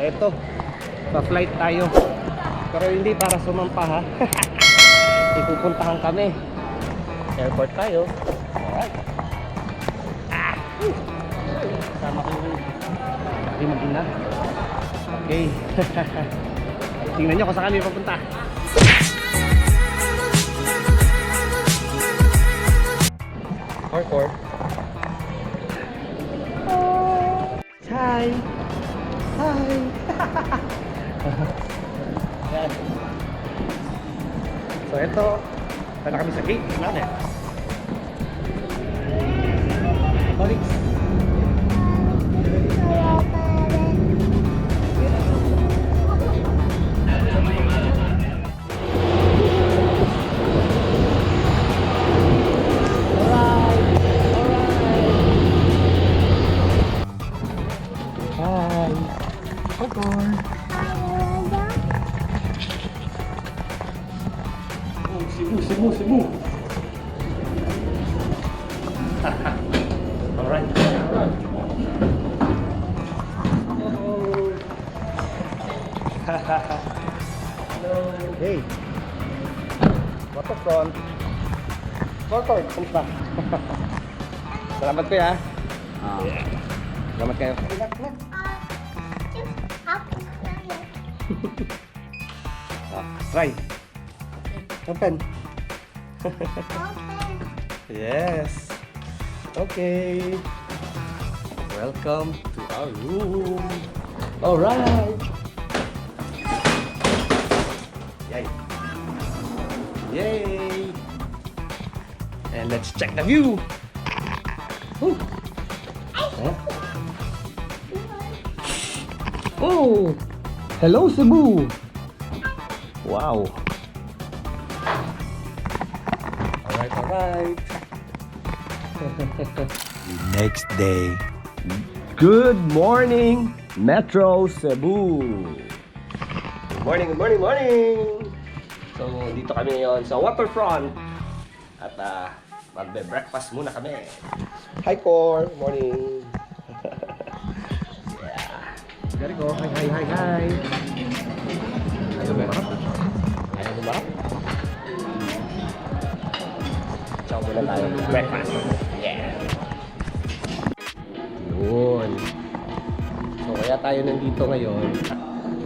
eto, pa-flight tayo. Pero hindi para sumampa ha. Ipupuntahan kami. Airport tayo. Alright. Kasama ko yung hindi mag-ina. Okay. Tingnan nyo kung saan kami papunta. Parkour. Hi! Hi! Yan. So ito, tala kami sa gate natin. Colleagues. Cebu. Alright. Hey. Waterfront. Parkour, kumusta? Salamat kayo ha. Salamat kayo. Try. Open. Yes. Okay. Welcome to our room. All right. Yay. Yay. And let's check the view. Huh? Oh. Hello, Cebu. Wow. Alright. Next day. Good morning, Metro Cebu. Good morning. So, dito kami ngayon sa waterfront. At magbe-breakfast muna kami. Hi, Cor. Morning. Yeah. There you go. Hi. Ayaw bumarap. Chow muna tayo. Breakfast. Yeah. Yun. So, kaya tayo nandito ngayon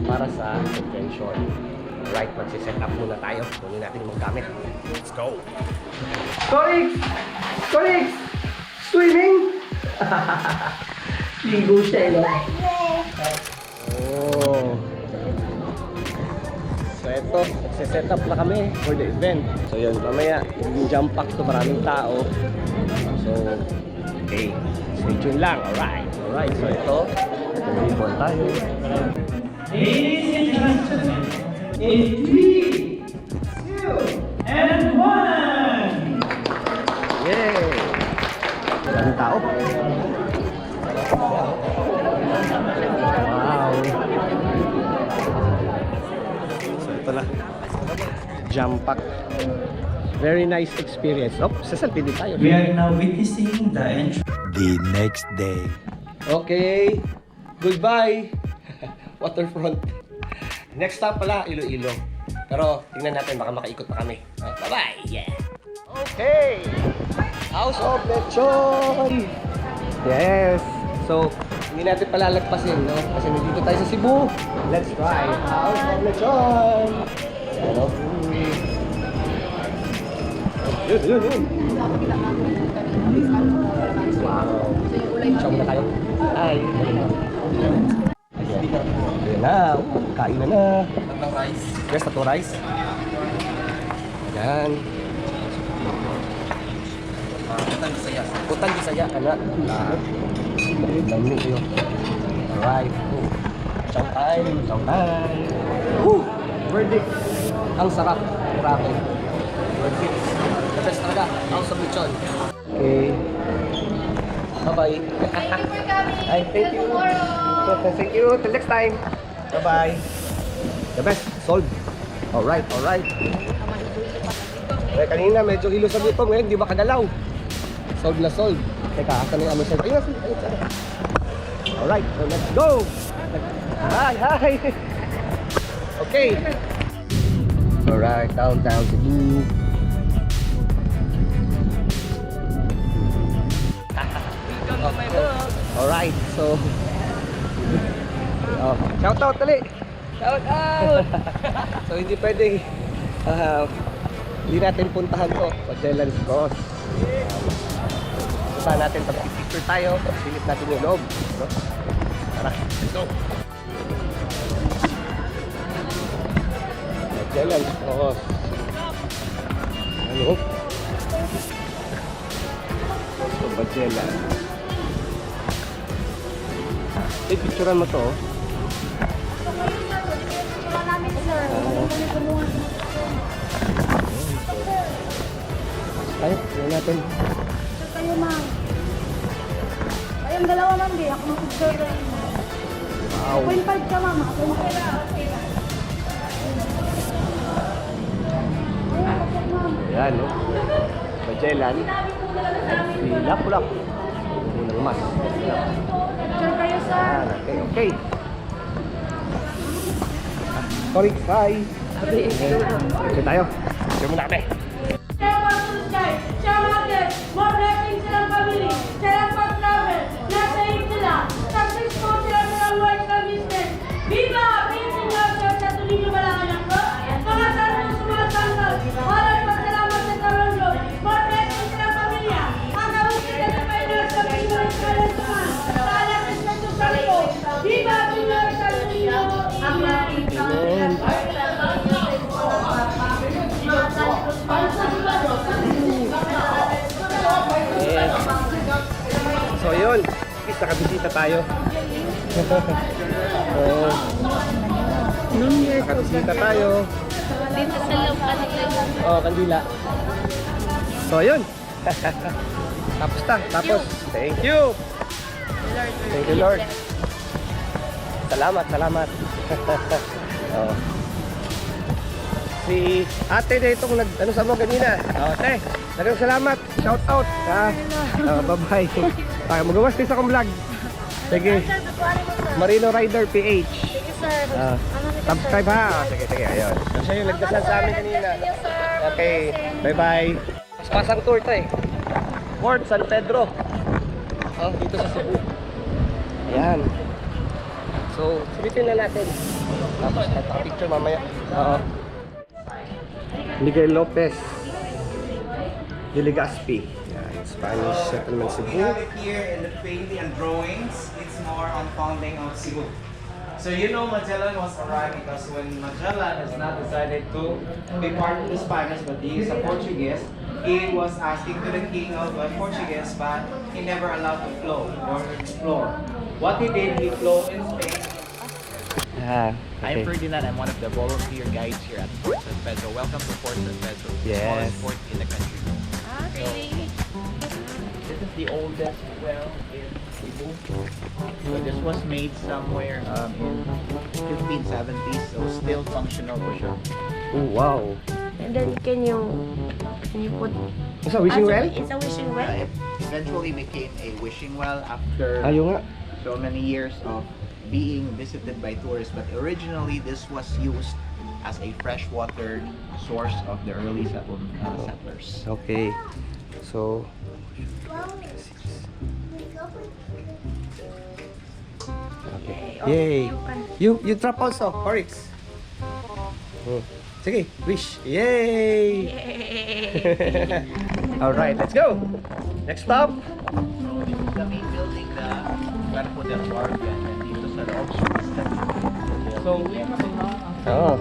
para sa convention. Right, magsiset up muna tayo. Kunin natin yung mga gamit. Let's go! Colleagues! Swimming! Ligo siya, no? Oh. So, eto. Magsiset up na kami for the event. So, yun. Mamaya, yung jump pack to maraming tao. So, okay. Stay tuned lang. Alright. So, ito. Tumulibon tayo. Ladies and gentlemen, in 3, 2, and 1! Yay! Maraming tao. Wow! So, ito na. Jump pack. Very nice experience. Oh, sasalpi din tayo. We are now witnessing the entrance. The next day. Okay. Goodbye. Waterfront. Next stop pala, Iloilo. Pero tingnan natin, baka makaikot pa kami. Bye-bye. Yeah. Okay. House of Lechon. Yes. So, hindi natin palalagpasin, no? Kasi nandito tayo sa Cebu. Let's try House of Lechon. Ano? Yun. Wow. Chow muna tayo. Hi. Ayan na. Kain na. Tatlong rice. Yes, tatlong rice. Ayan. Utang Bisaya. Anak. Dami kayo. Alright. Chow time. Verdict. Ang sarap. Grabe. Verdict. The best talaga. House of Lechon. Okay. Bye-bye. Hi, thank you. Thank you. Till next time. Bye-bye. The best. Solved. Alright. Kanina medyo ilo sa dito. Ngayon, di ba kagalaw? Solved na solved. Teka, asan na yung solved? Ayun. Alright, so let's go. Hi, hi! Okay. Alright, downtown Cebu. Alright, so shout out tali. Shout out. So hindi pwedeng hindi natin puntahan to, Magellan's Cross. Puntahan natin, pag-picture tayo, silip natin yung loob, no? Tara, let's go. Magellan's Cross. Ano? So, Magellan. Picturean mo to. Tayo, yun natin. Kayo, ma'am. Kayong dalawa, ma'am, di. Ako mag-picture rin. Wow. 0.5 ka, ma'am. Ako mag-picture. Ayan, no? Magellan. Si Lapu-Lapu. Unang mas. Picture kayo, sir. Ayan, okay, okay. Sorry, hi. Okay tayo. Picture muna kami. Siya market, more blessings silang family, silang pag-travel, nasa hip sila, successful sila sa work sa business. Viva! Pilipinas sa tuloy na malangan ako. Mga sarong sumasangkal, walang pasalamat sa Toronto, more blessings silang pamilya. Ang gawin sila sa finance sa Pinoy Kalansaman, sa anak ng Santo Santo. Viva! Pinoy sa tuloy na Yes. So yun, is nakabisita tayo. Nakabisita tayo. Dito sa loob Oh, kandila. So yun. Tapos ta, tapos. Thank you. Thank you, Lord. Salamat, salamat. Oh. Si ate na itong ano sa mga kanina. Ate, dagang salamat. Shout out. Bye-bye. Magawas kayo sa akong vlog. Sige. Marino Rider PH. Sige, sir. Subscribe ha. Sige, sige. Ayun. Siya yung nagdasal sa amin kanina. Okay. Bye-bye. Pasang tour to eh. Fort San Pedro. Oh, dito sa Cebu. Ayan. So, silipin na natin. Tapos, picture mamaya. Oo. Miguel Lopez de Legazpi. Yan, Spanish settlement We Cebu. have it here in the painting and drawings. It's more on founding of Cebu. So you know Magellan was arrived because when Magellan has not decided to be part of the Spanish but he is a Portuguese, he was asking to the king of Portuguese but he never allowed to flow or explore. What he did, he flew in Spain. Ah, I'm okay. Ferdinand. I'm one of the volunteer guides here at Fort San Pedro. Welcome to Fort San Pedro, the Yes. smallest fort in the country. This is the oldest well in Cebu. So this was made somewhere in 1570s, so still functional for sure. Oh, wow. And then can you put It's a wishing well? It's a wishing well? It eventually became a wishing well after Ayun nga. so many years of being visited by tourists, but originally this was used as a freshwater source of the early settlers. Okay. So, okay. Yay. You drop also, Horix. Sige, wish. Yay! Alright, let's go. Next stop. So this is the main building, the Cuerpo del Guardia, and dito sa loob. So we have a lot of Oh.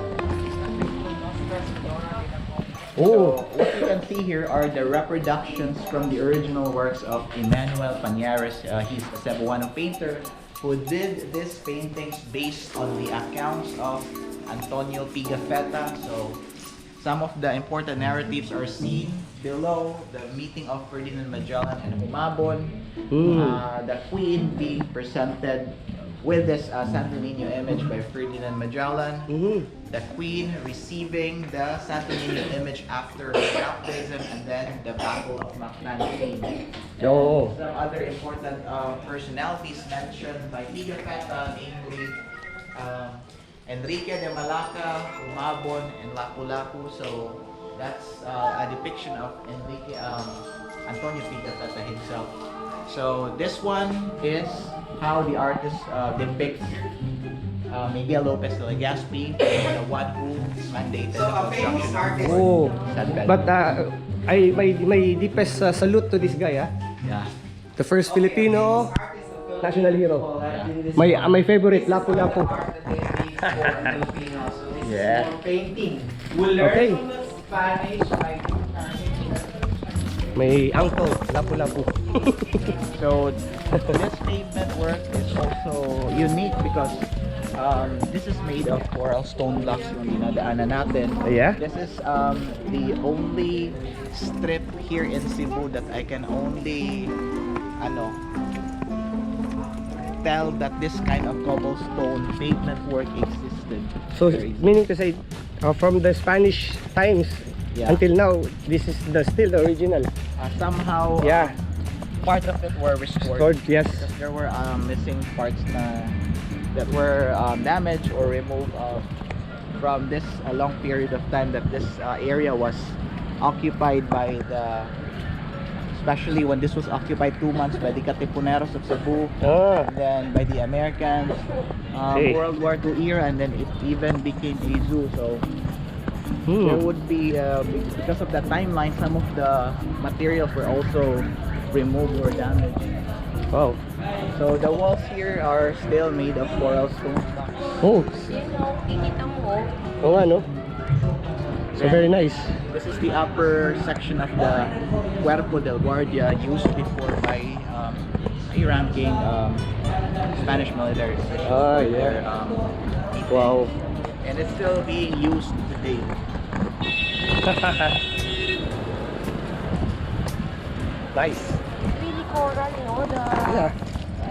So Oh. what you can see here are the reproductions from the original works of Emmanuel Pañares. He's a Cebuano painter who did these paintings based on the accounts of Antonio Pigafetta. So some of the important narratives are seen below: the meeting of Ferdinand Magellan and Humabon, the Queen being presented with this Santo Niño image by Ferdinand Magellan, the Queen receiving the Santo Niño image after her baptism, and then the Battle of Mactan. Oh. Some other important personalities mentioned by Pigafetta, namely Enrique de Malacca, Umabon, and Lapu-Lapu. So that's a depiction of Enrique Antonio Pigafetta himself. So this one is how the artist depicts Miguel Lopez de Legazpi, the one who mandated the construction of Oh, San Pedro. but may deepest salute to this guy, ah. Yeah. The first Filipino national hero. My favorite, Lapu-Lapu. Yeah. Painting. We'll learn Okay. from the Spanish by May uncle, Lapu-Lapu. So this pavement work is also unique because this is made of coral stone blocks yung dinadaanan natin. Yeah? This is the only strip here in Cebu that I can only tell that this kind of cobblestone pavement work existed. So, meaning to say, from the Spanish times Yeah. until now, this is still the original. Somehow Yeah. part of it were restored. Stored, yes. Because there were missing parts that were damaged or removed from this long period of time that this area was occupied by especially when this was occupied 2 months by the Katipuneros of Cebu, Ah, and then by the Americans, Okay. World War II era, and then it even became a zoo. So there would be, because of that timeline, some of the materials were also removed or damaged. wow. So the walls here are still made of coral stone blocks. Oh, Kikita mo. oo nga, no? So, very nice. This is the upper section of the Cuerpo del Guardia used before by high-ranking Spanish military officials. Ah, for their, yeah. meetings. Wow. And it's still being used today. Nice. Really coral, no? The Yeah.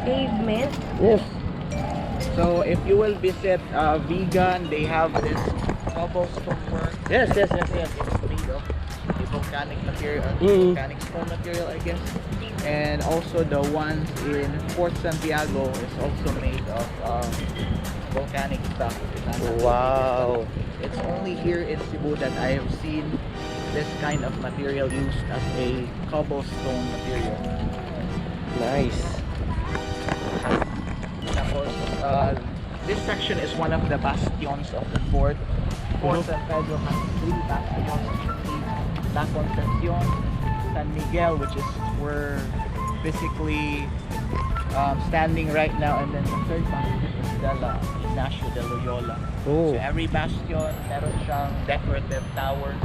pavement. Yes. So if you will visit Vegan, they have this cobblestone work. Yes, yes, yes, yes. It's made of the volcanic material, Mm. volcanic stone material, I guess. And also the ones in Fort Santiago is also made of volcanic stuff. Wow. It's only here in Cebu that I have seen this kind of material used as a cobblestone material. Nice. Tapos, this section is one of the bastions of the fort. Fort San Pedro has 3 bastions. La Concepcion, San Miguel, which is we're physically standing right now, and then the third bastion is Dela Ignacio de Loyola. Oh. So every bastion, meron siyang decorative tower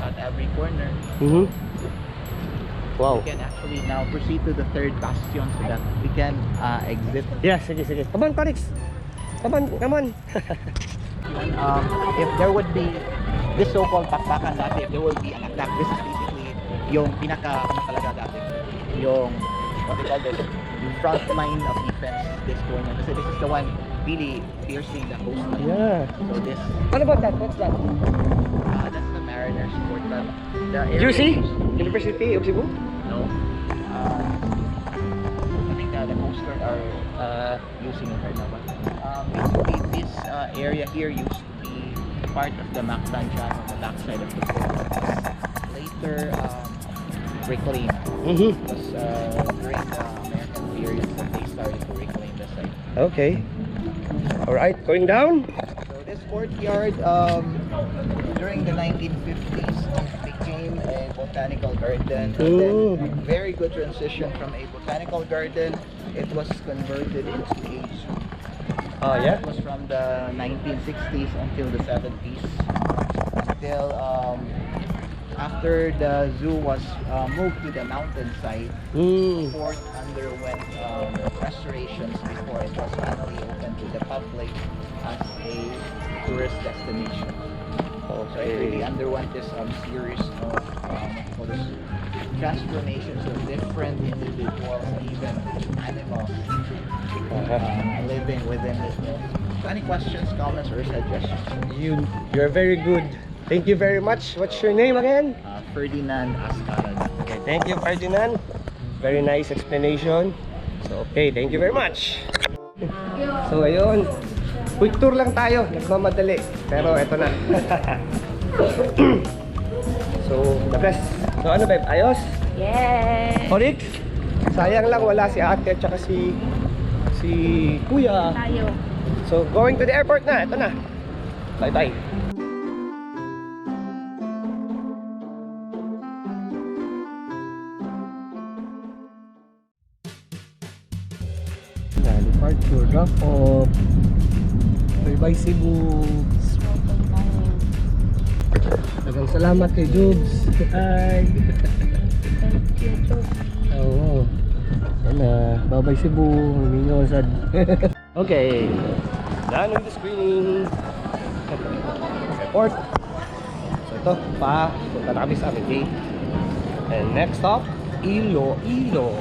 at every corner. Mm-hmm. Wow. We can actually now proceed to the third bastion so that we can exit. Yeah, sige, sige. Come on, Parix. Come on, come on. If there would be this so-called pakpakan dati, if there will be an attack, this is basically yung talaga dati, yung what they call this, yung front line of defense this corner. Kasi this is the one really piercing the coastline. Yeah. So this, What about that? What's that? that's the Mariners Fort. But the area UC? used- University of Cebu? No. I think the Coast Guard are using it right now. But basically, this area here used to be part of the Mactan Channel, the backside of the fort. Later reclaimed. Mm-hmm. It was during the American period that they started to reclaim the site. Okay. Alright, going down. So this courtyard, during the 1950s, became a botanical garden. And Ooh. then, very good transition from a botanical garden. It was converted into a zoo. Oh, yeah? It was from the 1960s until the 70s. Until after the zoo was moved to the mountainside, the Mm. fort underwent restorations before it was finally open to the public as a tourist destination. So it really Okay. underwent this series of transformations of different individuals and even animals living within this mill. So any questions, comments, or suggestions? You're very good. Thank you very much. What's your name again? Ferdinand Ascaran. Okay, thank you, Ferdinand. Very nice explanation. So, okay, thank you very much. So, ayun. Quick tour lang tayo, nagmamadali. Pero eto na. So, the best. So ano babe, ayos? Yes! Onyx? Sayang lang wala si ate at saka si kuya. Tayo. So, going to the airport na. Ito na. Bye-bye. Departure, drop off. Bye-bye Cebu. Dagang salamat kay Jubes. Hi. Thank you, Joby. Oo. Sana. Bye-bye Cebu. Hindi nyo sad. Okay. Done with the screening. Airport. So ito, punta na kami sa aming gate. And next stop, Iloilo.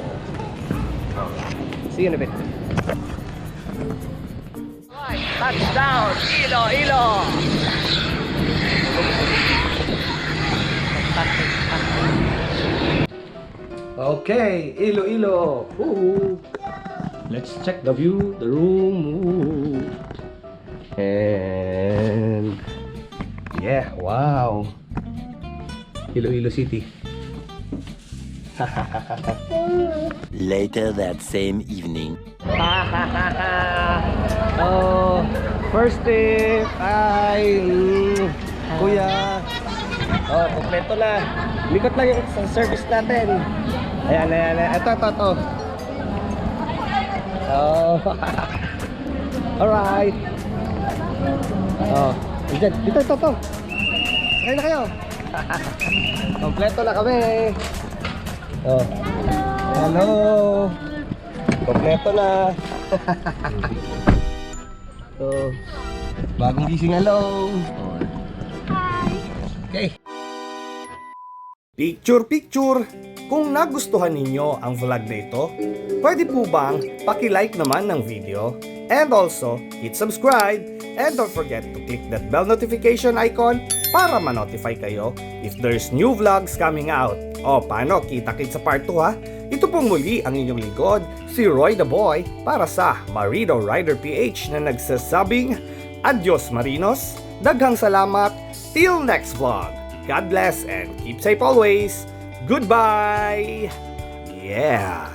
See you in a bit. Right, touchdown, Iloilo. Okay, Iloilo. Ooh. Let's check the view, the room. Ooh. And yeah, wow. Iloilo City. Later that same evening. Oh, first tip ay kuya. Oh, kompleto na. Likot lang yung sa service natin. Ayan, ayan, ayan. Ito. Oh. Alright. Oh, dito. Sakay na kayo. Kompleto na kami. Oh. Hello. Kompleto na. So, bagong gising, hello. Okay. Picture! Kung nagustuhan ninyo ang vlog na ito, pwede po bang paki-like naman ng video? And also, hit subscribe and don't forget to click that bell notification icon para ma-notify kayo if there's new vlogs coming out. O paano, kita-kit sa part 2 ha? Ito pong muli ang inyong lingkod, si Roy the Boy para sa Marino Rider PH na nagsasabing Adios Marinos, daghang salamat, till next vlog. God bless and keep safe always. Goodbye! Yeah!